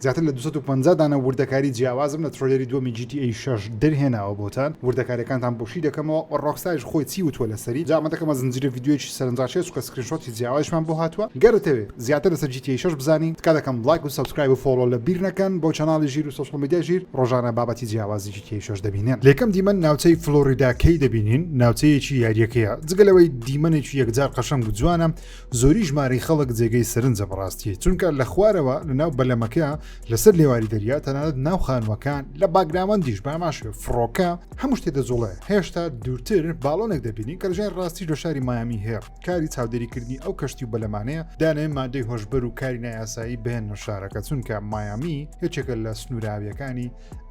زیاتر لە 250 دانە وردەکاری جیاوازم لە ترۆلەری دووەمی GTA 6 دەرهێناوە بۆتان وردەکاریەکانتان بۆشی دەکەمەوە ڕۆکستار خۆی چی وتووە لەسەری جامەتەکەمە زنجیرە ڤیدیۆیەکی سەرنجڕاکێش کە سکرینشۆتی جیاوازمان بۆ هاتووە گەرتەوێ زیاتر لەسەر GTA 6 بزانین تکا دەکەم لایک و سابسکرایب و فۆڵۆ لە بیر نەکەن بۆ چەناڵی ژیر و سۆشیال میدیا ژیر ڕۆژانە بابەتی جیاوازی GTA 6 دەبینێن لێکەم دیمەن ناوچەی فلۆریداکەی دەبینین ناوچەیەکی یاریەکەیە جگەلەوەی دیمەنێکی یەکجار قەشەنگ و جوانە زۆری ژمارەی خەڵک جێگەی سەرنجە بەڕاستی چونکە لە خوارەوە لەناو بەلەمەکە لەسەر لێواری دەریا تەنانەت ناو خانوەکان لە باگراوەندیش باماشێ فڕۆکە هەموو شتێ دەجوڵێ هێشتا دوورتر باڵۆنێک دەبینین کە لەژێر ڕاستی لە شاری مایامی هەیە کاری چاودێریکردنی ئەو کەشتی و بەلەمانەیە دانێ مادەی هۆشبەر و کاری نایاسایی بهێنە شارەکە چونکە مایامی هیچێکە لە سنووراویەکانی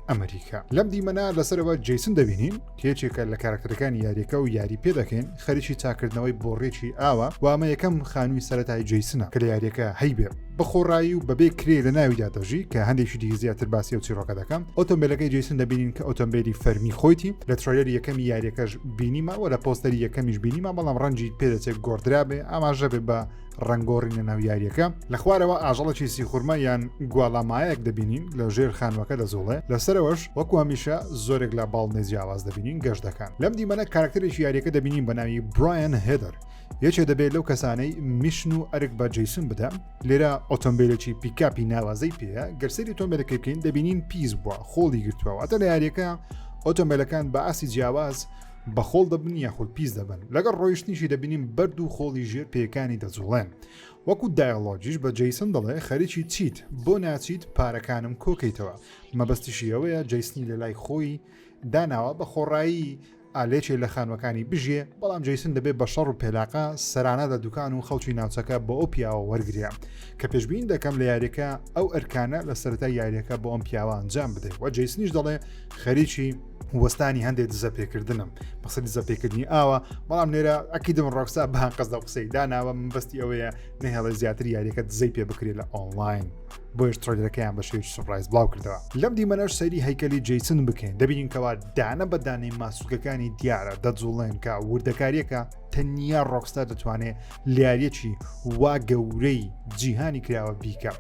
ئەمریکا لەم دیمەنا لەسەرەوە جەیسن دەبینین کێچێکە لە کارکتەرەکانی یاریەکە و یاری پێ دەکەین خەریکی چاکردنەوەی بۆ ڕێکی ئاوە وامە یەکەم خانووی سەرەتای جەیسنە کە لە یاریەکە هەیبێ بەخۆڕایی و بەبێ کرێ لە ناویدا دەژی کە هەندێکی دیگە زیاتر باسی و چیرۆکە دەکەم ئۆتۆمبیلەکەی جەیسن دەبینین کە ئۆتۆمبیلی فەرمی خۆیتی لە ترۆلەری یەکەمی یاریەکەش بینیمەوە لە پۆستەری یەکەمیش بینیمە بەڵام ڕەنجی پێدەچێت گۆڕدرابێ ئاماژە بێ بە ڕنگۆڕینە ناو یاریەکە لە خوارەوە ئاژەڵێکی سیخورمە یان گواڵامایەک دەبینین لە ژێر خانوەکە دەزۆڵێ لەسەرەوەش وەکو هەمیشە زۆرێک لە باڵنێ جیاواز دەبینین گەشت دەکەن لەم دیمەنە کارکتەرێکی یاریەکە دەبینین بە ناوی برایەن هێدەر یەکێ دەبێت لەو کەسانەی میشن و ئەرک بە جەیسن بدەم لێرە ئۆتۆمبیلێکی پیکاپی ناوازەی پێەیە گەرسەری ئۆتۆمبیلەکەی بکەین دەبینین پیس بووە خۆڵی گرتووە واتە لە یاریەکە ئۆتۆمبیلەکان بە ئاسی جیاواز بە خۆڵ دەبن یاخود پیس دەبن لەگەڵ ڕۆیشتنیشی دەبینیم بەرد و خۆڵی ژێر پێکانی دەجوڵێن وەکو دایڵۆجیش بە جەیسن دەڵێ خەریکی چیت بۆ ناچیت پارەکانم کۆکەیتەوە مەبەستیشی ئەوەیە جەیسنی لە لای خۆی داناوە بە خۆڕایی ئالێکێ لە خانوەکانی بژێ بەڵام جەیسن دەبێت بە شەڕ و پێلاقا سەرانە لە دوکان و خەڵکی ناوچەکە بۆ ئەو پیاوە وەرگریا کە پێشبین دەکەم لە یاریەکە ئەو ئەرکانە لە سەرەتای یاریەکە بۆ ئەم پیاوە ئەنجام بدەیت و جەیسنیش دەڵێ خەریکی وەستانی هەندێک دزەپێکردنم بەسەری زەپێکردنی ئاوە بەڵام لێرە ئەکیدم ڕۆکستار بە قەزدا قسەی داناوە من بەستی ئەوەیە نەهێڵە زیاتر یاریەکە دزەی پێ بکرێت لە ئۆنلاین بۆیش ترۆلەکەیان بە شێوی سوپرایز بڵاو کردەوە لەم دیمەنەش سەری هەیکەلی جەیسن بکەین دەبینین کەوا دانە بە دانەی ماسوولەکانی دیارە دەجوڵێن کە وردەکاریەکە تەنیا ڕۆکستار دەتوانێت لیاریەکی وا گەورەی جیهانی کراوە بیکە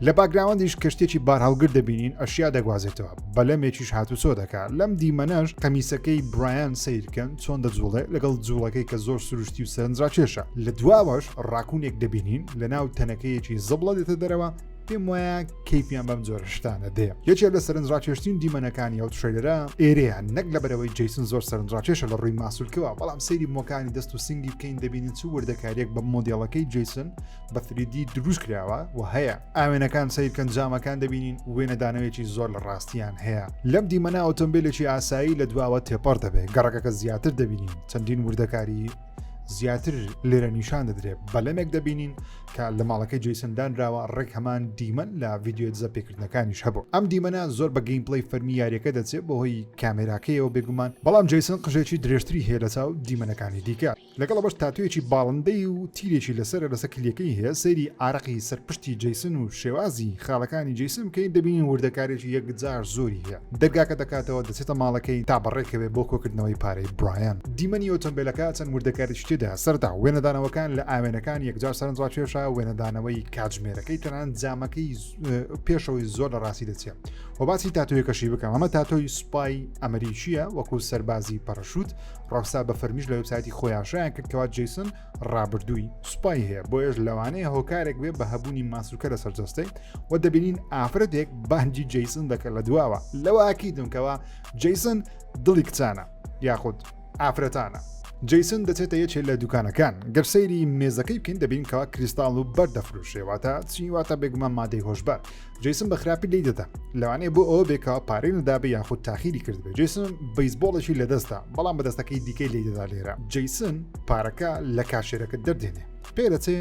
لە باگراوەندیش کەشتێکی بار هەڵگر دەبینین ئەشیا دەگوازێتەوە بەلەمێکیش هاتوچۆ دەکات لەم دیمەنەش قەمیسەکەی برایەن سیرکەن چۆن دەجوڵێ لەگەڵ جوڵەکەی کە زۆر سروشتی و سەرنجڕاکێشە لە دواوەش ڕاکوونێک دەبینین لە ناو تەنەکەیەکی زەبڵە دێتە دەرەوە پێم وایە کەیپیان بەم جۆرە شتانە دێ یەکێک لە سەرنجڕاکێشتین دیمەنەکانی ئەو ترێلەرە ئێرەیە نەک لەبەرەوەی جەیسن زۆر سەرنجڕاکێشە لە ڕووی ماسوولکەوە بەڵام سەیری مۆکانی دەست و سنگی بکەین دەبینین چ وردەکاریەک بە مۆدێڵەکەی جەیسن بە 3D دروست کراوە و هەیە ئاوێنەکان سیرکەن جامەکان دەبینین وێنەدانەوێکی زۆر لە ڕاستیان هەیە لەم دیمەنە ئۆتۆمبیلێکی ئاسایی لە دواوە تێپەڕ دەبێت گەڕەکەکە زیاتر دەبینین چەندین وردەکاری زیاتر لێرە نیشان دەدرێت بەلەمێک دەبینین کە لە ماڵەکەی جەیسن دانراوە ڕێک هەمان دیمەن لە ڤیدیۆ دزەپێکردنەکانیش هەبوو ئەم دیمەنە زۆر بە گەیمپڵەی فەرمی یاریەکە دەچێت بۆ هۆی کامێراکەیەوە بێگومان بەڵام جەیسن قژێکی درێژتری هەیە لە چاو دیمەنەکانی دیکە لەگەڵ بەش تاتوێکی باڵندەی و تیرێکی لەسەر کلیەکەی هەیە سەیری ئارەقی سەرپشتی جەیسن و شێوازی خاڵەکانی جەیسن بکەین دەبینین وردەکارێکی یەکجار زۆری هەیە دەرگاکە دەکاتەوە دەچێتە ماڵەکەی تا بەڕێکەوێ بۆ کۆکردنەوەی پارەی برایەن دیمەنی ئۆتۆمبیلەکە چەند وردەکارێکی تێدا سەردا وێنەدانەوەکان لە ئاوێنەکان یەکجار سەرنجڕاکێشە وێنەدانەوەی کاتژمێرەکەی تەنان جامەکەی پێشەوەی زۆر لە ڕاستی دەچێت و باسی تاتویەکەشی بکەم ئەمە تاتۆی سوپای ئەمریکیە وەکو سەربازی پەرەشوت ڕۆکستار بە فەرمیش لە وێبسایتی خۆیانشایان کرد کەوا جەیسن ڕابردووی سوپای هەیە بۆیش لەوانەیە هۆکارێک بێ بە هەبوونی ماسوولکە لە سەرجەستەی و دەبینین ئافرەتێک بانجی جەیسن دەکات لە دواوە لەوە ئاکیدم کەوا جەیسن دڵی کچانە یاخود ئافرەتانە جەیسن دەچێتە یەکێک لە دوکانەکان گەرسەیری مێزەکەی بکەین دەبین کەوا کریستاڵ و بەر دەفرۆشێواتە چیواتە بێگومان مادەی هۆشبەر جەیسن بە خراپی لی دەدا لەوانەیە بۆ ئەوە بێکەوە پارەی نەدابێ یاخود تاخیری کردبێ جەیسن بەیسبۆڵێکی لەدەستا بەڵام بەدەستەکەی دیکەی لی دەدا لێرە جەیسن پارەکە لە کاشێرەکە دەردێنێ پێدەچێ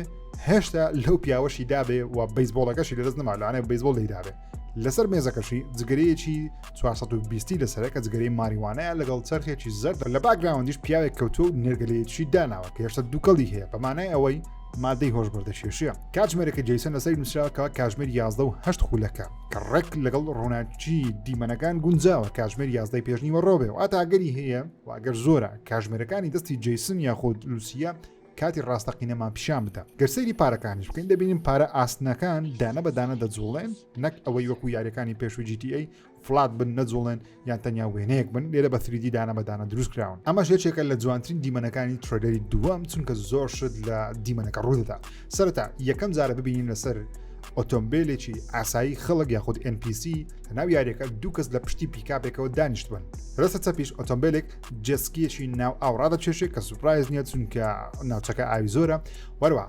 هێشتا لەو پیاوەشی دابێ و بەیسبۆڵەکەشی لەدەست نەما لەوانەیە بەیسبۆڵ لی دابێ لەسەر مێزەکەشی جگەرەیەکی 420 لەسەرە کە جگەرەی ماریوانەیە لەگەڵ چەرخێکی زەرد لە باگراوەندیش پیاوێک کەوتو و نێرگەلەیەکی داناوە کە هێشتا دووکەڵی هەیە بەمانای ئەوەی مادەی هۆشبەردەشێشیە کاتژمێرەکە جەیسن لەسەر نووسراوە کاتژمێر 11 و 8 خولەکە کە ڕێک لەگەڵ ڕووناچی دیمەنەکان گونجاوە کاتژمێر 11 پێشنیوە ڕۆبێ و ئاتاگەری هەیە واگەر زۆرە کاتژمێرەکانی دەستی جەیسن یاخود لوسیا کاتی ڕاستەقینەمان پیشان بدە گەرسەیری پارەکانیش بکەین دەبینیم پارە ئاستنەکان دانە بەدانە دەجوڵێن نەک ئەوەی وەکو یاریەکانی پێشووی GTA فلات بن نەجوڵێن یان تەنیا وێنەیەک بن لێرە بە 3D دانە بەدانە دروست کراون ئەمەش یەکێکە لە جوانترین دیمەنەکانی ترۆلەری دووەم چونکە زۆر شت لە دیمەنەکە ڕوودەدا سەرەتا یەکەم جارە ببینین لەسەر ئۆتۆمبیلێکی ئاسایی خەڵک یاخود NPC لە ناو یاریەکە دوو کەس لە پشتی پیکاپێکەوە دانیشتبن ڕستە چەپیش ئۆتۆمبیلێک جسکیەکی ناو ئاوڕادە چێشێک کە سوپرایز نییە چونکە ناوچەکە ئاوی زۆرە وەروە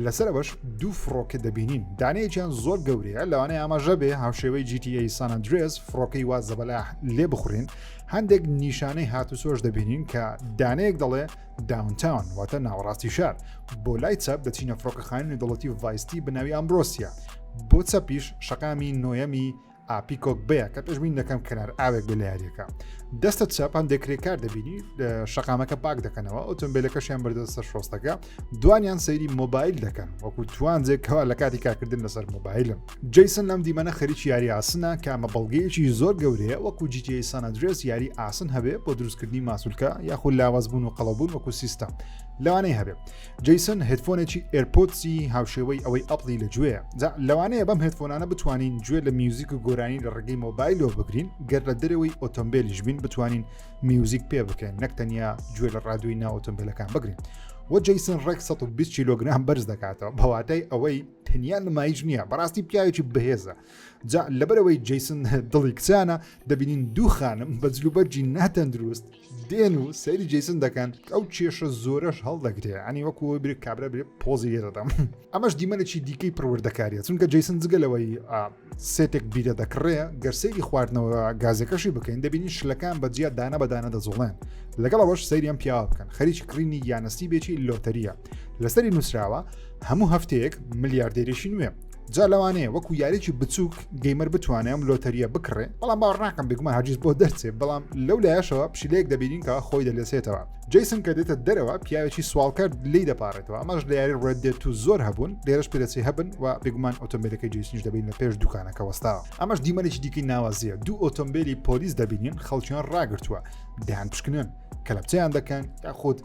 لەسەرەوەش دوو فڕۆکە دەبینین دانەیەکیان زۆر گەورەیە لەوانەیە ئاماژە بێ هاوشێوەی GTA San Andreas فڕۆکەی وازە بەلا لێ بخورین هەندێک نیشانەی هاتوسۆش دەبینین کە دانەیەک دەڵێ داونتاون واتە ناوەڕاستی شار بۆ لای چەپ دەچینە فڕۆکەخانەی دەوڵەتی ڤایستی بەناوی ئەمبرۆسیا بۆ چەپیش شەقامی نۆیەمی ئاپیکۆک بەیە کە پێشبین دەکەم کەنار ئاوێک بە لە یاریەکە دەستە چەپ هەندێک کرێکار دەبینی شەقامەکە پاک دەکەنەوە ئۆتۆمبیلەکەشیان بەردەستە شۆستەکە دوانیان سەیری مۆبایل دەکەن وەکو توانجێکەوە لە کاتی کارکردن لەسەر مۆبایلم جەیسن لەم دیمەنە خەریکی یاری ئاسنە کە ئەمە بەڵگەیەکی زۆر گەورەیە وەکو GTA San Andreas یاری ئاسن هەبێ بۆ دروستکردنی ماسوولکە یاخود لاوازبوون و قەڵەبوون وەکو سیستەم لەوانەیە هەبێ جەیسن هێدفۆنێکی ئێرپۆتسی هاوشێوەی ئەوەی ئەپڵی لەگوێیە لەوانەیە بەم هێدفۆنانە بتوانین گوێ لە میوزیک و گۆرانی لە ڕێگەی مۆبایلەوە بگرین گەر لە دەرەوەی ئۆتۆمبیلیش بین بتوانین میوزیک پێ بکەین نەک تەنیا گوێ لە ڕادوی ناو ئۆتۆمبیلەکان بگرین وە جەیسن ڕێک 120 کیلۆگرام بەرز دەکاتەوە بەواتای ئەوەی تەنیا نمایش نییە بەڕاستی پیاوێکی بەهێزە جا لەبەرەوەی جەیسن دڵی کچانە دەبینین دوو خانم بە جلوبەرجی ناتەندروست دێن و سەیری جەیسن دەکەن ئەو کێشە زۆرەش هەڵدەگرێ ئەنی وەکو برێ کابرا برێ پۆزی لێدەدەم ئەمەش دیمەنێکی دیکەی پروەردەکاریە چونکە جەیسن جگەلەوەی سێتێک بیرە دەکڕێ گەرسەیری خواردنەوە گازەکەشی بکەین دەبینین شلەکان بەجیا دانە بەدانە دەزوڵێن لەگەڵەوەش سەیریان پیاوە بکەن خەریکی کڕینی یانستی بێکی لۆتەریە لەسەری نووسراوە هەموو هەفتەیەک ملیاردێرێکی نوێ جا لەوانەیە وەکو یاریی بچووک گەیمەر بتوانێم لۆتەریە بکڕێ بەڵام باوەڕ ناکەم بگومان هەرگیز بۆ دەرچێت بەڵام لەو لایەشەوە پشیلەیەک دەبینین کە خۆی دەلێسێتەوە جەیسن کە دێتە دەرەوە پیاوێکی سوالکرد لی دەپارێتەوە ئەمەش لە یاری ڕێد دێت و زۆر هەبوون لێرەش پێدەچێ هەبن و بگومان ئۆتۆمبیلەکەی جەیسنیش دەبین لە پێش دوکانەکە وەستاوە ئەمەش دیمەنێکی دیکەی ناوازیە دوو ئۆتۆمبیلی پۆلیس دەبینین خەڵکیان ڕاگرتووە دەیان پشکنن کەلەپچەیان دەکەن یاخود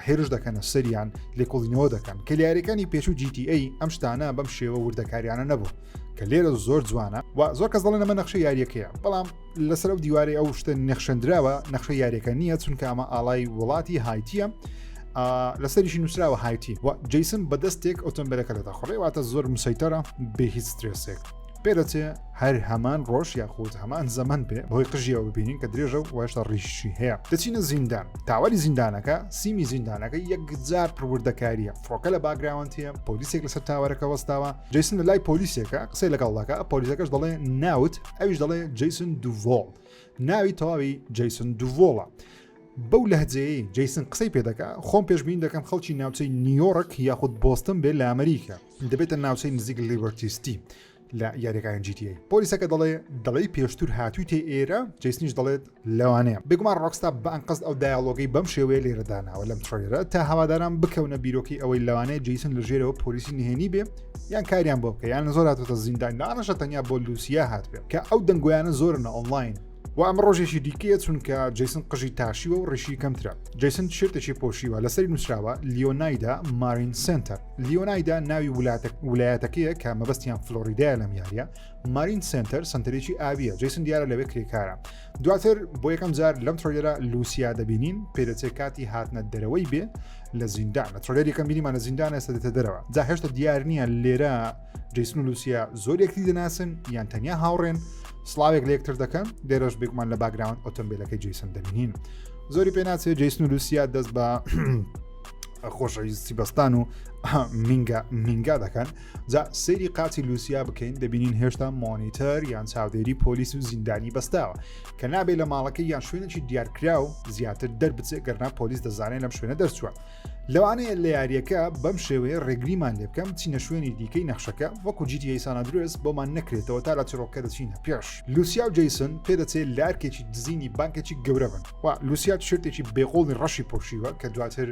هێرش دەکەنە سەریان لێکۆڵینەوە دەکەن کە لیارەکانی پێشوو GTA ئەم شتانە بەم شێوە وردەکاریانە نەبوو کە لێرە زۆر جوانە و زۆر کەس دەڵێن ئەمە نەخشە یاریەکەیە بەڵام لەسەر دیواری ئەو شتە نەخشەندراوە نەخشە یاریەکە نییە چونکە ئەمە ئاڵای وڵاتی هایتیە لەسەریشی نووسراوە هایتی و جەیسن بەدەستێک ئۆتۆمبیلەکە دەدەخڕێ واتە زۆر مسەیتەرە بێ هیچ سترێسێک پێدەچێ هەر هەمان ڕۆژ یاخود هەمان زەمان بێ بەهۆی قژیەوە ببینین کە درێژە و واشتا ڕیشی هەیە دەچینە زیندان تاوەری زیندانەکە سیمی زیندانەکە یەکجار پروردەکاریە فڕۆکە لە باگراوەندیە پۆلیسێک لەسەر تاوەرەکە وەستاوە جەیسن لە لای پۆلیسێکە قسەی لەگەڵەکە پۆلیسەکەش دەڵێ ناوت ئەویش دەڵێ جەیسن دوڤۆڵ ناوی تەواوی جەیسن دوڤۆڵە بەو لەهجەیە جەیسن قسەی پێدەکە خۆم پێشبین دەکەم خەڵکی ناوچەی نیویۆرک یاخود بۆستن بێ لە ئەمریکا دەبێتە ناوچەی نزیک لیبەرتیستی لە یاریەکانی GTA پۆلیسەکە دەڵێ پێشتر هاتووی تێ ئێرە جەیسنیش دەڵێت لەوانەیە بگومان ڕۆکستار بە ئەنقەست ئەو دایالۆگەی بەم شێوەیە لێرەداناوە لەم تڕێرە تا هەواداران بکەونە بیرۆکی ئەوەی لەوانەیە جەیسن لە ژێرەوە پۆلیسی نهێنی بێ یان کاریان بۆ بکە یان زۆر هاتوتە زیندان نانەشە تەنیا بۆ لوسیا هات بێ کە ئەو دەنگۆیانە زۆرنە ئۆنلاین و ئەمە ڕۆژێکی دیکەیە چونکە جەیسن قژی تاشیوە و ڕشی کەمترە جەیسن شێرتێکی پۆشیوە لەسەری نووسراوە لیۆنایدا مارین سنتەر لیۆنایدا ناوی ویلایەتەکەیە کە مەبەستیان فلۆریدایە لەم یاریە مارین سنتەر سنتەرێکی ئاویە جەیسن دیارە لەوێ کرێکارە دواتر بۆ یەکەم جار لەم تڕۆلێرە لوسیا دەبینین پێدەچێت کاتی هاتنە دەرەوەی بێ لە زیندان لە تڕۆلێری یەکەم بینیمان لە زیندان ئێستا دێتە دەرەوە جا هێشتا دیار نییە لێرە جەیسن و لوسیا زۆر یەکتی دەناسن یان تەنیا هاوڕێن سلااوێک لە یەکتر دەکەن دێرەش بێکمان لە باگراوند ئۆتۆمبیلەکەی جەیسن دەبینین زۆری پێ ناچێت جەیسن و لوسیا دەست بە خۆشەویستی بەستان و مینگا دەکەن جا سەیری قاچی لوسیا بکەین دەبینین هێشتا مۆنیتەر یان چاودێری پۆلیس و زیندانی بەستاوە کە نابێت لە ماڵەکە یان شوێنێکی دیارکرا و زیاتر دەربچێت گەرنا پۆلیس دەزانێت لەم شوێنە دەرچووە لەوانەیە لە یاریەکە بەم شێوەیە ڕێگریمان لێ بکەم چینە شوێنی دیکەی نەخشەکە وەکو GTA San Andreas بۆمان نەکرێتەوە تا لە چڕۆکە دەچینە پێش لوسیا و جەیسن پێدەچێت لارکێکی دزینی بانکێکی گەورە بن و لوسیا شرتێکی بێقۆڵی ڕەشی پۆشیوە کە دواتر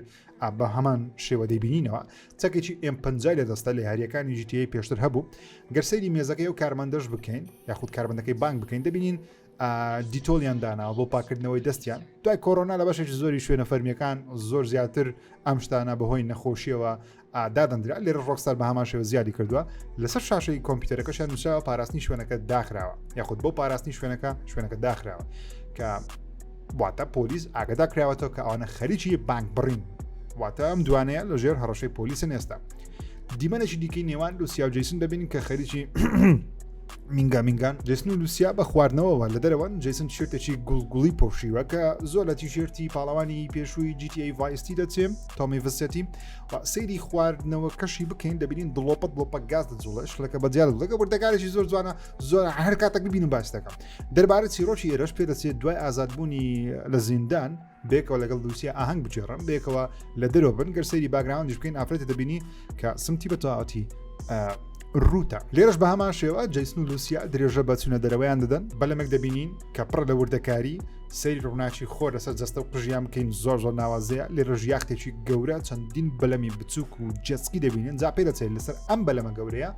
بە هەمان شێوە دەیبینینەوە چەکێکی M50 لە دەستە لە یاریەکانی GTA پێشتر هەبوو گەرسەیری مێزەکەی و کارمەندەش بکەین یاخود کارمەندەکەی بانک بکەین دەبینین دیتۆلیان داناوە بۆ پاکردنەوەی دەستیان دوای کۆرۆنا لە بەشێکی زۆری شوێنە فەرمیەکان زۆر زیاتر ئەم شتانە بەهۆی نەخۆشیەوە دادەندرا لێرە ڕۆکستار بە هەمان شێوە زیادی کردووە لەسەر شاشەی کۆمپیوتەرەکەشیان نووسراوە پاراستنی شوێنەکە داخراوە یاخود بۆ پاراستنی شوێنەکە داخراوە کە واتە پۆلیس ئاگدا کراوەتەوە کە ئەوانە خەریکی بانک بڕین واتە ئەم دوانەیە لە ژێر هەڕەشەی پۆلیسن ئێستا دیمەنێکی دیکەی نێوان لوسیا و جەیسن دەبینین کە خەریکی مینگان جەیسن و لوسیا بە خواردنەوەوە لە دەرەوەن جەیسن تیشێرتێکی گوڵگوڵی پۆشیوە کە زۆر لە تیشێرتی پاڵەوانی پێشووی GTA ڤایستی دەچێم تۆمی ڤسەتی سەیری خواردنەوە کەشی بکەین دەبینین دڵۆپە گاز دەجوڵە شلەکە بەجیال لەگە وردەکارێکی زۆر جوانە زۆر هەر کاتێک ببینم باش دەکەم دەربارەت چیرۆکی ئێرەش پێ دەچێت دوای ئازادبوونی لە زیندان بێکەوە لەگەڵ لوسیا ئاهەنگ بچێڕم بێکەوە لە دەرەوە بن گەر سەیری باگراوندیش بکەین ئافرەتە دەبینی کە سمتی بەتەواوەتی ڕوتە لێرەش بە هەمان شێوە جەیسن و لوسیا درێژە بەچونە دەرەوەیان دەدەن بەلەمێک دەبینین کە پڕ لە وردەکاری سەیری ڕووناچی خۆر لەسەر جەستە و قژیان بکەین زۆر ناوازەیە لێرەژ یاختێکی گەورە چەندین بەلەمی بچووک و جەسکی دەبینین جا پێ دەچێت لەسەر ئەم بەلەمە گەورەیە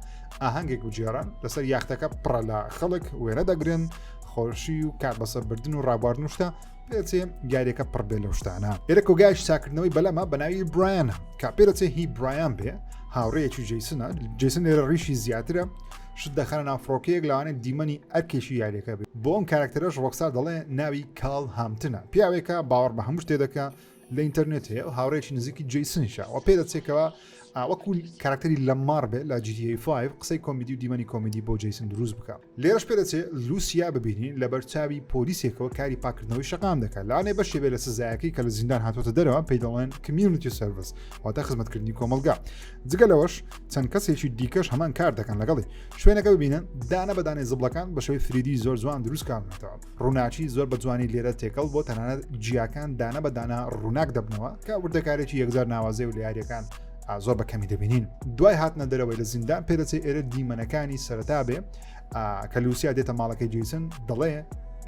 ئاهەنگێک و جێران لەسەر یاختەکە پڕ لە خەڵک وێنە دەگرن خۆشی و کات بەسەر بردن و ڕابواردن شتە پێچێ یاریەکە پڕبێ لەو شتانە ئێرە کۆگایش چاکردنەوەی بەلەمە بەناوی برایانە کا پێدەچێ هی برایان بێ هاوڕێیەکی جەیسنە جەیسن لێرە ڕیشی زیاترە شت دەخەنە ناوفڕۆکەیەک لەوانێت دیمەنی ئەرکێشی یاریەکە بێت بۆ ئەم کارکتەرەش ڕۆکستار دەڵێ ناوی کاڵ هامتنە پیاوێکە باوەڕ بە هەموو شتێ دەکە لە ئینتەرنێت هەیە و هاوڕێکی نزیکی جەیسنیشە و پێ دەچێتەوە وەکو کارکتەری لەمار بێت لە GTA 5 قسەی کۆمیدی و دیمەنی کۆمیدی بۆ جەیسن دروست بکە لێرەش پێ دەچێت لوسیا ببینین لە بەرچاوی پۆلیسێکەوە کاری پاکردنەوەی شەقام دەکات لەوانەیە بەشێ بێت لە سزایەکەی کە لە زیندان هاتوۆتە دەرەوە پێی دەڵێن کمیونیتی سەرویس واتە خزمەتکردنی کۆمەلگا جگە لەوەش چەند کەسێکی دیکەش هەمان کار دەکەن لەگەڵی شوێنەکە ببینن دانە بەدانەی زبڵەکان بە شێوەی فریدی زۆر جوان دروست کارنێتەوە ڕووناچی زۆر بە جوانی لێرە تێکەڵ بۆ تەنانەت جیاکان دانە بەدانە ڕووناک دەبنەوە کە وردەکارێکی یەکجار ناوازەی و لە یاریەکان زۆر بەکەمی دەبینین دوای هاتنە دەرەوەی لە زیندان پێدەچێت ئێرە دیمەنەکانی سەرەتا بێ کە لوسیا دێتە ماڵەکەی جەیسن دەڵێ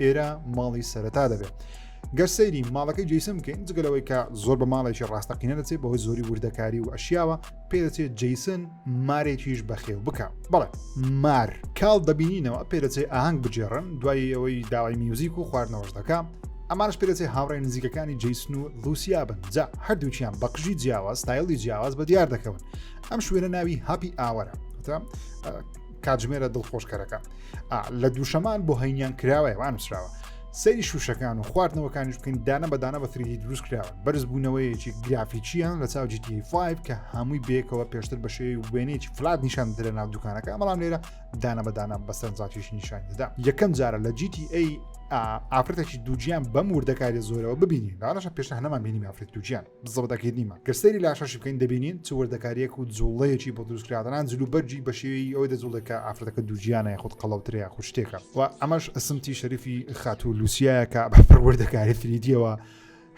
ئێرە ماڵی سەرەتا دەبێت گەرسەیری ماڵەکەی جەیسن بکەین جگەلەوەی کە زۆر بە ماڵێکی ڕاستەقینە دەچێت بەهۆی زۆری وردەکاری و ئەشیاوە پێدەچێت جەیسن مارێکیش بەخێو بکە بەڵێ مار کاڵ دەبینینەوە پێدەچێت ئاهەنگ بجێڕن دوای ئەوەی داوای میوزیک و خواردنەوەش دەکە ئەمانش پێدەچێت هاوڕێ نزیکەکانی جەیسن و لوسیا بن جا هەردووچیان بەقژی جیاواز ستایلی جیاواز بە دیار دەکەون ئەم شوێنە ناوی هاپی ئاوەرە کاتژمێرە دڵخۆشکەرەکە لە دووشەمان بۆ هەینیان کراوەیە وانووسراوە سەیری شوشەکان و خواردنەوەکانیش بکەین دانە بەدانە بە 3D دروست کراون بەرز بوونەوەیەکی گرافیکییان لە چاو GTA 5 کە هەمووی بێکەوە پێشتر بە شێوەی وێنەیەکی فلات نیشان درە ناو دوکانەکە ئەمەڵام لێرە دانە بەدانە بەسەرنجاتیش نیشان دەدا یەکەم جارە لە GTA ئافرەتێکی دووجیان بەم وردەکاری زۆرەوە ببینین دانەشە پێشتە هەنەمان بینیم ئافرەت دووجیان بزەبەتەکەی نیمە گەستەری لاشەشی بکەین دەبینین چ وردەکاریەک و جوڵەیەکی بۆ دروستکردنان جلوبەرجی بە شێوەی ئەوەی دەجوڵەکە ئافرەتەکە دووجیانە یاخود قەڵەوترەیە خو شتێکە و ئەمەش ئەسمتی شەریفی خاتوو لوسیایە کە بە وردەکاری فریدیەوە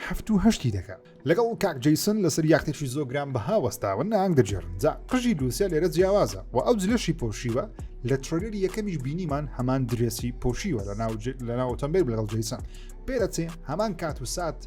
هەفت و هەشتی دەکات لەگەڵ کاک جەیسن لەسەر یاختێکی زۆر گران بەها وەستاون نانگ دەجێڕن جا قژی لوسیا لێرە جیاوازە و ئەو جلەشی پۆشیوە لە ترۆلێری یەکەمیش بینیمان هەمان درێسی پۆشیوە لەناو ئۆتۆمبیل لەگەڵ جەیسن پێدەچێ هەمان کات و سات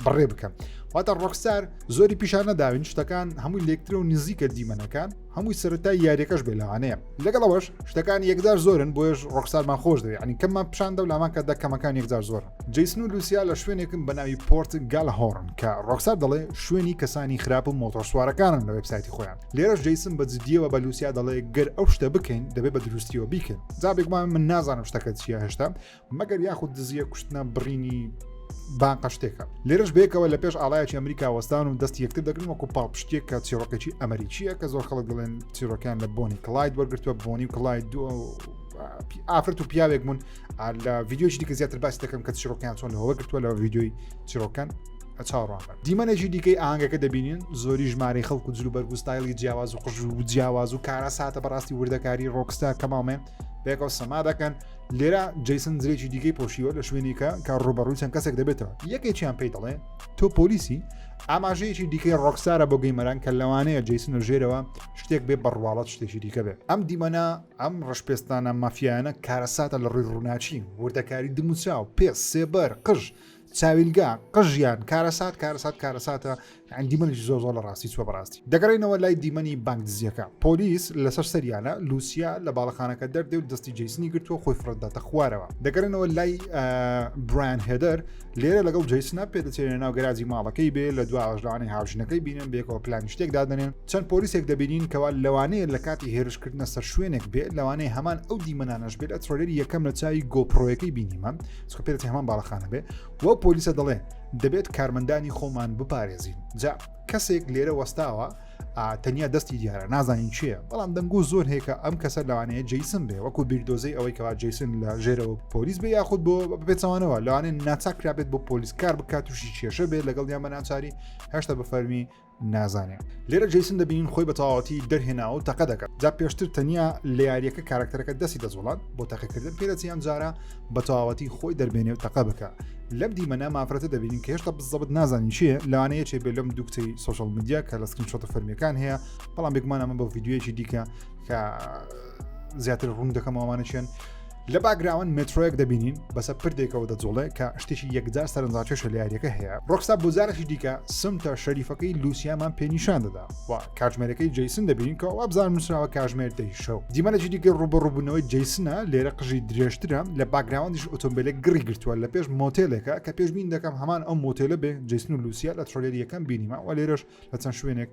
بڕێ بکەن واتە ڕۆکستار زۆری پیشان نەداوین شتەکان هەمووی لێکترە و نزیکە دیمەنەکان هەمووی سەرەتای یاریەکەش بێ لەوانەیە لەگەڵەوەش شتەکان یەکجار زۆرن بۆیش ڕۆکستارمان خۆش دەوێت ینی کەممان پیشاندا و لامان کەدا کەمەکان یەکجار زۆرن جەیسن و لوسیا لە شوێنێکم بە ناوی پۆرت گالهۆرن کە ڕۆکستار دەڵێ شوێنی کەسانی خراپ و مۆتۆرسوارەکانن لە وێبسایتی خۆیان لێرەش جەیسن بە جدیەوە بە لوسیا دەڵێ گەر ئەو شتە بکەین دەبێت بە دروستیەوە بیکەن جابێکمان من نازانم شتەکە چیە هێشتا مەگەر یاخود دزیە کوشتنە بڕینی بانقە شتێکە لێرەش بێکەوە لە پێش ئاڵایەکی ئەمریکا وەستان و دەستی یەکتر دەگرن وەکو پاڵپشتێک کە چیرۆکێکی ئەمریکیە کە زۆر خەڵک دەڵێن چیرۆکیان لە بۆنی کلاید وەرگرتووە بۆنی و کلاید ئافرەت و پیاوێک بوون لە ڤیدیۆی دیکە زیاتر باسی دەکەم کە چیرۆکیان چۆن لەوە گرتووە لە ڤیدیۆی چیرۆکان چاوەڕوان دیمەنێکی دیکەی ئاهەنگەکە دەبینین زۆری ژمارەی خەڵک و جلوبەرگ و ستایلی جیاواز و قژ و جیاواز و کارە ساتە بەڕاستی وردەکاری ڕۆکستار کەماڵمێ بێکەوە سەما دەکەن لێرە جەیسن زرێکی دیکەی پۆشیوە لە شوێنێکە کە ڕوبەڕووی چەند کەسێک دەبێتەوە یەکێکیان پێی دەڵێ تۆ پۆلیسی ئاماژەیەکی دیکەی ڕۆکستارە بۆ گەیمەران کە لەوانەیە جەیسن لە ژێرەوە شتێک بێ بەڕواڵەت شتێکی دیکە بێت ئەم دیمەنە ئەم ڕەشپێستانە مافیانە کارەساتە لە ڕووی ڕووناچی وردەکاری دموچاو پێ سێبەر قژ چاویلگا قژیان کارەساتە دیمەنی زۆر لە ڕاستی چوە بەڕاستی دەگەڕێنەوە لای دیمەنی بانک دزیەکە پۆلیس لەسەر سەریانە لوسیا لە باڵەخانەکە دەردێ و دەستی جەیسنی گرتووە خۆی فرەتداتە خوارەوە دەگەڕێنەوە لای برایان هێدەر لێرە لەگەڵ جەیسنە پێدەچێنە ناو گەراجی ماڵەکەی بێ لە دو ئاژدوانەی هاوژنەکەی بینن بێکەوە پلان شتێک دادنێن چەند پۆلیسێک دەبینین کەوا لەوانەیە لە کاتی هێرشکردنە سەر شوێنێک بێ لەوانەیە هەمان ئەو دیمەنانەش بێت ئەترۆلێری یەکەم لە چاوی گۆپڕۆیەکەی بینیمە چکە پێدەچێت هەمان باڵەخانە بێ و پۆلیسە دەڵێ دەبێت کارمەندانی خۆمان بپارێزین جا کەسێک لێرە وەستاوە تەنیا دەستی دیارە نازانین چییە بەڵام دەنگو زۆر هەیە کە ئەم کەسە لەوانەیە جەیسن بێ وەکو بیردۆزەی ئەوەی کەوا جەیسن لە ژێرەوە پۆلیس بێ یاخود بۆ بێتەوانەوە لەوانێن ناچاکرابێت بۆ پۆلیس کار بکات تووشی کێشە بێت لەگەڵ یان بە ناچاری هێشتا بە فەرمی نازانێ لێرە جەیسن دەبینین خۆی بە تەواوەتی دەرهێناوە و تەقە دەکات جا پێشتر تەنیا لە یاریەکە کارکتەرەکە دەستی دەزوڵات بۆ تەقەکردن پێدەچیان جارە بە تەواوەتی خۆی دەربێنێ و تەقە بکە لەم دیمەنە مافرەتە دەبینین کە هێشتا بزەبت نازانین چییە لەوانەیە چێ بێ لەم دوو کتەی سوشال میدیا کە لە سکرینشۆتە فەرمیەکان هەیە بەڵام بێگومان ئەمە بە ڤیدیۆیەکی دیکە کە زیاتر ڕوون دەکەم ئەوانە چێن لە باگراون مترۆیەک دەبینین بەسە پردێکەوە دەجۆڵێ کە شتێکی یەکجار سەرنجاکێشە لە یاریەکە هەیە ڕۆکستار بۆ جارێکی دیکە سمتە شەریفەکەی لوسیامان پێنیشان دەدا و کاتژمێرەکەی جەیسن دەبینین کە وابزار نووسراوە کاتژمێر دەیشەو دیمەنێکی دیکە ڕوبەڕووبوونەوەی جەیسنە لێرە قژی درێژترە لە باگراوندیش ئۆتۆمبیلێک گڕی گرتووە لە پێش مۆتێلێکە کە پێشبین دەکەم هەمان ئەم مۆتێلە بێ جەیسن و لوسیا لە ترۆلێری یەکەم بینیمە و لێرەش لە چەند شوێنێک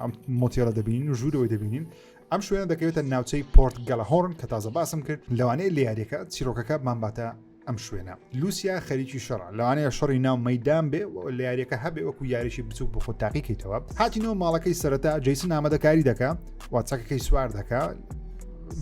ئەم مۆتێلە دەبینین و ژوورەوەی دەبینین ئەم شوێنە دەکەوێتە ناوچەی پۆرت گەلەهۆرن کە تازە باسم کرد لەوانەیە لە یاریەکە چیرۆکەکە مامباتە ئەم شوێنە لوسیا خەریکی شەڕە لەوانەیە شەڕی ناو مەیدان بێ لە یاریەکە هەبێ وەکو یاریشی بچوو بۆ خۆ تاقیکەیتەوە هاتینەوە ماڵەکەی سەرەتا جەیسن ئامادەکاری دەکا واتچەکەکەی سوار دەکا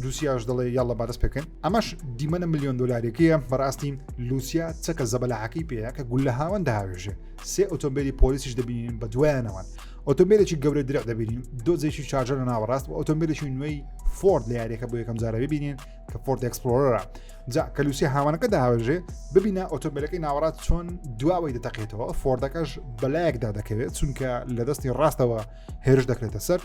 لوسیاش دەڵێ یاڵە بادەست پێکەن ئەمەش دیمەنە ملیۆن دۆلاریەکەیە بەڕاستی لوسیا چەکە زەبەلاحەکەی پێەیە کە گول لە هاوەن داهاوێژێ سێ ئۆتۆمبیلی پۆلیسیش دەبینین بە دوایانەوەن ئۆتۆمبیلێکی گەورە درێ دەبینین دۆزێکی چارجەر لە ناوەڕاست و ئۆتۆمبیلێکی نوێی فۆرد لە یاریەکە بۆ یەکەم جارە ببینین کە فۆرد ئەکسپلۆرەرە جا کە لوسیا هاوانەکە داهاوێژێ ببینە ئۆتۆمبیلەکەی ناوەڕات چۆن دواوەی دەتەقێتەوە فۆردەکەش بەلایەکدا دەکەوێت چونکە لە دەستی ڕاستەوە هێرش دەکرێتە سەر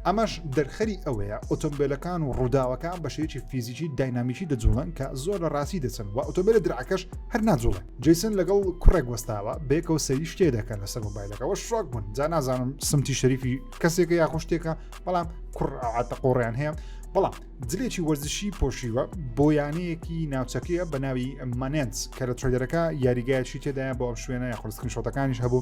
ئەمەش دەرخەری ئەوەیە ئۆتۆمبیلەکان و ڕووداوەکان بە شێوەیەکی فیزیکی داینامیکی دەجوڵن کە زۆر لە ڕاستی دەچن و ئۆتۆمبیلە درعکەش هەر ناجوڵێ جەیسن لەگەڵ کوڕێک وەستاوە بێکەوە سەری شتێ دەکەن لەسەر مۆبایلەکەەوە شۆک بوون جا نازانم سمتی شەریفی کەسێکە یاخۆ شتێکە بەڵام کوڕعاتە قۆڕیان هەیە بەڵام جلێکی وەرزشی پۆشیوە بۆیانەیەکی ناوچەکەیە بە ناوی مانێنس کە لە ترۆیدەرەکە یاریگایەکی تێدایە بۆ ئەم شوێنە یا خۆسکرینشۆتەکانیش هەبوو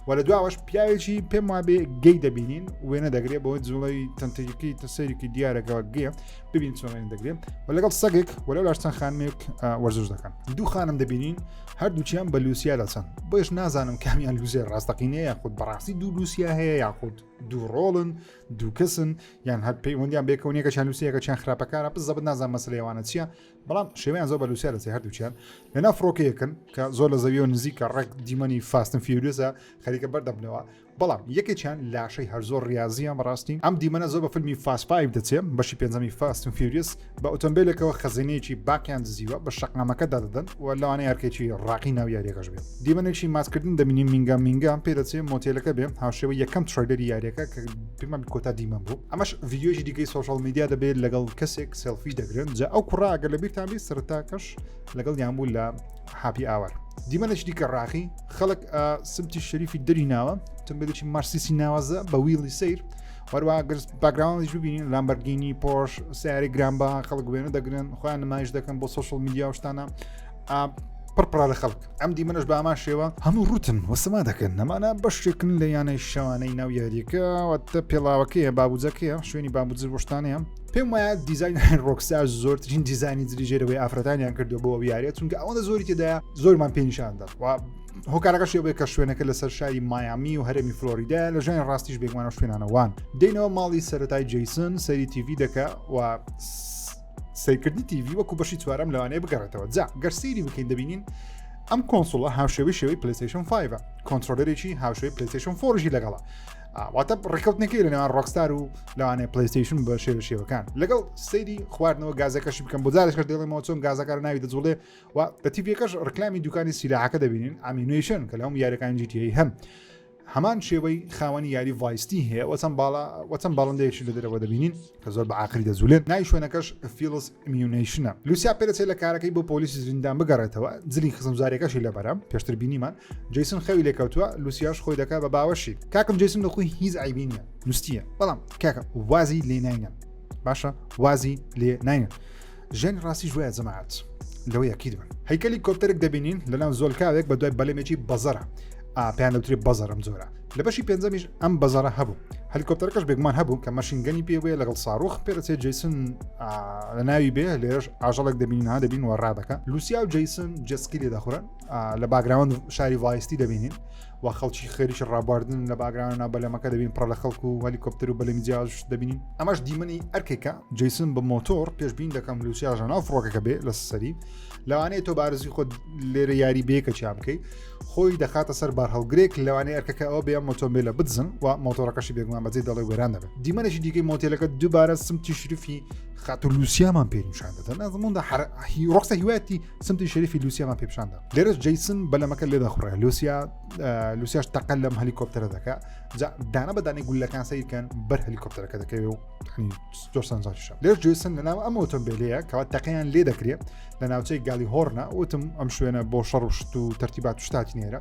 و لە دواوەش پیاوێکی پێم وابێ گەی دەبینین وێنە دەگرێت بۆ جوڵی تەنتەیەکی تەسەرێکی دیارەکەەوە گەیە ببین چۆن دەگرێت و لەگەڵ سەگێک وەلە لاشتان خانمێک وەرزش دەکەن دوو خانم دەبینین هەردووچیان بە لوسیا دەچەن بۆش نازانم کامیان لوزێ ڕاستەقینەیە یاخود بەڕاستی دوو لوسیا هەیە یاخود دوو ڕۆڵن دوو کەسن یان هەر پەیوەندیان بێکەونیەکە چیان لوسیەکە چیان خراپەکارە بزەبت نازان مەسلەیەوانە چییە بەڵام شێوەیان زۆر بە لوسیا دەچێت هەردووچیان لەنا فڕۆکەیەکن کە زۆر لە زەویەوە نزیکە ڕێک دیمەنی فاستن فیوریۆسە خەریکە بەردەبنەوە بەڵام یەکێکیان لاشەی هەر زۆر ریاضیان بەڕاستی ئەم دیمەنە زۆر بە فیلمی فاست 5 دەچێت بەشی پێنجەمی فاستن فیوریۆس بە ئۆتۆمبیلێکەوە خەزینەیەکی باکیان دزیوە بە شەقنامەکە دادەدەن و لەوانەیە هەرکێکی ڕاقی ناو یاریەکەش بێت دیمەنێکی ماسکردن دەبینین مینگام پێدەچێت مۆتێلەکە بێ هاوشێوە یەکەم ترۆیلەری یاریەکە کە پێمان کۆتا دیمەن بوو ئەمەش ڤیدیۆژی دیکەی سوشال میدیا دەبێت لەگەڵ کەسێک سێلفی دەگرن جا ئەو کوڕاگە لە بیرتان بێت سەرتاکەش لەگەڵ یان بوو لە هاپی ئاوەر دیمەنێکی دیکە ڕاقی خەڵک سمتی شەریفی دەری ناوە تەمبێلێکی مارسیسی ناوازە بە ویلی سیر وەروە باگراوندیش ببینین لامبەرگینی پۆش سیاری گرانبا خەڵک وێنە دەگرن خۆیان نمایش دەکەن بۆ سوشال میدیا و شتانە پڕپڕا لە خەڵک ئەم دیمەنەش بە ئامان شێوە هەموو ڕوتن وەسەما دەکەن نەمانە بەشێکن لە یانەی شەوانەی ناو یاریەکە وەتە پێڵاوەکەیە بابوجەکەیە شوێنی بابوجر بۆشتانەیە پێم وایە دیزاین ڕۆکستار زۆرترین دیزانی جلیژێرەوەی ئافرەتانیان کردو بۆ یاریە چونکە ئەوەندە زۆری تێدایە زۆرمان پێنیشاندا و هۆکارەکەش بێ کە شوێنەکە لەسەر شاری مایامی و هەرێمی فلۆریدا لە ژێن ڕاستیش بێگوانە شوێنانەوان دێنەوە ماڵی سەرەتای جەیسن سەری تیڤی دەکا و سیرکردنی تیڤی وەکو بەشی چوارەم لەوانەیە بگەڕێتەوە جا گەرسیری بکەین دەبینین ئەم کۆنسۆڵە هاوشێوی شێوەی پلیستیشن 5 کۆنترۆلەرێکی هاوشێوی پلیستیشن 4ژی لەگەڵە واتە ڕێکەوتنەکەی لە نێوان ڕۆکستار و لەوانەیە پلیستیشن بە شێوەکان لەگەڵ سەیری خواردنەوە گازەکەشی بکەم بۆ جارێک دێڵێمەوە چۆن گازەکار ناوی دەجوڵێ و بە تیڤەکەش ڕکلامی دوکانی سیلاحەکە دەبینین ئامینویشن کە لەم یاریەکان GTA هەم هەمان شێوەی خاوەنی یاری ڤایستی هەیە وەچەند باڵندەیەکی لە دەرەوە دەبینین کە زۆر بە عاقلی دەزولێن ناوی شوێنەکەش فیلس ئیمیونیشنە لوسیا پێدەچێت لە کارەکەی بۆ پۆلیسی زیندان بگەڕێتەوە جلی خزمزارێکەشی لەبەرە پێشتر بینیمان جەیسن خەوی لێکەوتووە لوسیاش خۆی دەکات بە باوەشی کاکم جەیسن لەخۆی هیچ عیبی نییە نوستیە بەڵام کاکە وازی لێ ناینە باشە وازی لێ ناینە ژێن ڕاستی ژوایە جەماعەت لەوە یەکی دەبن هەیکەلی کۆپتەرێک دەبینین لەناو زۆلکاوێک بە دوای بەلەمێکی بەزەرە پێیان لەوتری بەزەرم زۆرە لە بەشی پێنجەمیش ئەم بەزەرە هەبوو هەلیکۆپتەرەکەش بێگومان هەبوو کە مەشینگەنی پێ بێ لەگەڵ ساڕۆخ پێدەچێت جەیسن لە ناوی بێ لێرەش ئاژەڵێک دەبینین ها دەبین و ڕادەکە لوسیا و جەیسن جەسکی لێ دەخورن لە باگراوند شاری ڤایستی دەبینین و خەڵکی خێریش ڕابواردن لە باگراوند نابەلەمەکە دەبین پڕ لە خەڵک و هەلیکۆپتەر و بەلەمی جیاژ دەبینین ئەمەش دیمەنی ئەرکێکە جەیسن بە مۆتۆر پێشبین دەکەم لوسیاژە ناو فڕۆکەکە بێ لە سەری لەوانەیە تۆ بارزی خۆت لێرە یاری بێکە چیان بکەی خۆی دەخاتە سەر بار هەڵگرێک لەوانەیە ئەرکەکە ئەوە بێ مۆتۆمبیلە بدزن و مۆتۆرەکەشی بێگومان بەجێ دەڵێ وێران دەبێت دیمەنێکی دیکەی مۆتێلەکە دووبارە سمتی شریفی خاتو لوسیامان پێنیشان دەدەن نازموندا ڕۆکستا هیواەتی سمتی شریفی لوسیامان پێپشاندا لێرەش جەیسن بەلەمەکە لێ دەخڕێ لوسیاش تەقەل لەم هەلیکۆپتەرە دەکا دانە بەدانەی گولەکان سەیرکەن بەر هەلیکۆپتەرەکە دەکەوێ و زۆر سەنجاریشە لێرش جەیسن لەناو ئەم ئۆتۆمبیلەیە کەوا تەقەیان لێ دەکرێت لە ناوچەی گالی هۆرنا وتم ئەم شوێنە بۆ شەڕ و شت و تەرتیبات و شتاتی نێرە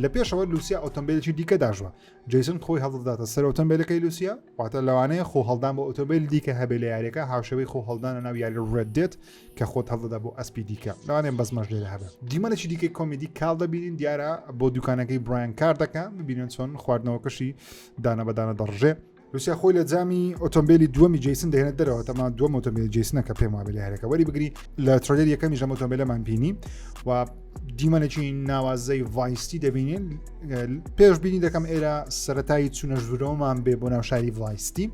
لە پێشەوە لوسیا ئۆتۆمبیلێکی دیکە داژوە جەیسن خۆی هەڵدەداتە سەر ئۆتۆمبیلەکەی لوسیا واتە لەوانەیە خۆ هەڵدان بۆ ئۆتۆمبیل دیکە هەبێ لە یاریەکە هاوشەوەی خۆ هەڵدانە ناو یاری ڕێدێت کە خۆت هەڵدەدا بۆ ئەسپی دیکە لەوانەیە بەزمەش لێرە هەبێ دیمەنێکی دیکەی کۆمیدی کاڵ دەبینین دیارە بۆ دوکانەکەی برایان کار دەکەن ببینن چۆن خواردنەوەکەشی دانە بەدانە دەڕژێ لوسیا خۆی لە جامی ئۆتۆمبیلی دووەمی جەیسن دەهێنێت دەرەوە تەما دووەم ئۆتۆمبیلی جەیسنە کە پێم وابێ لە هەرێکە وەری بگری لە ترۆلەر یەکەمی ژەم ئۆتۆمبیلەمان بینی و دیمەنێکی ناوازەی ڤایستی دەبینین پێش بینی دەکەم ئێرە سەرەتایی چوونە ژوورەوەمان بێ بۆ ناو شاری ڤایستی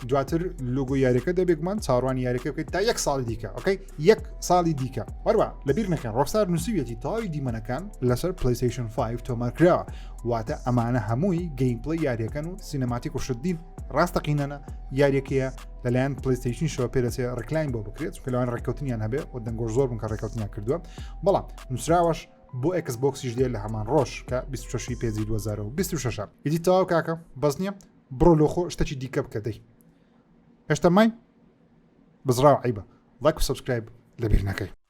دواتر لۆگۆ یاریەکە دەبێکمان چاڕوانی یاریەکە بکەیت تا یەک ساڵی دیکە ئۆکەی یەک ساڵی دیکە وەروە لەبیر نەکەن ڕۆکستار نووسیوێتی تاوی دیمەنەکان لەسەر پلیستیشن 5 تۆمارکراوە واتە ئەمانە هەمووی گەیمپڵی یاریەکەن و سینەماتیک و شدین ڕاستەقینەنە یاریەکەیە لەلایەن پلیستیشن شەوە پێدەچێت ڕکلاین بۆ بکرێت چونکە لەوان ڕێککەوتنیان هەبێ و دەنگۆ زۆر بوون کە ڕێککەوتنیان کردووە بەڵام نووسراوەش بۆ ئەکسبۆکسیش دێت لە هەمان ڕۆژ کە 26 پێنجی 2026 ئیدی تەواو کاکە بەس نییە بڕۆ لۆخۆ شتێکی دیکە بکە دەی هێشتا مای بزراوە عیبە لایک و سەبسکرایب لەبیر نەکەی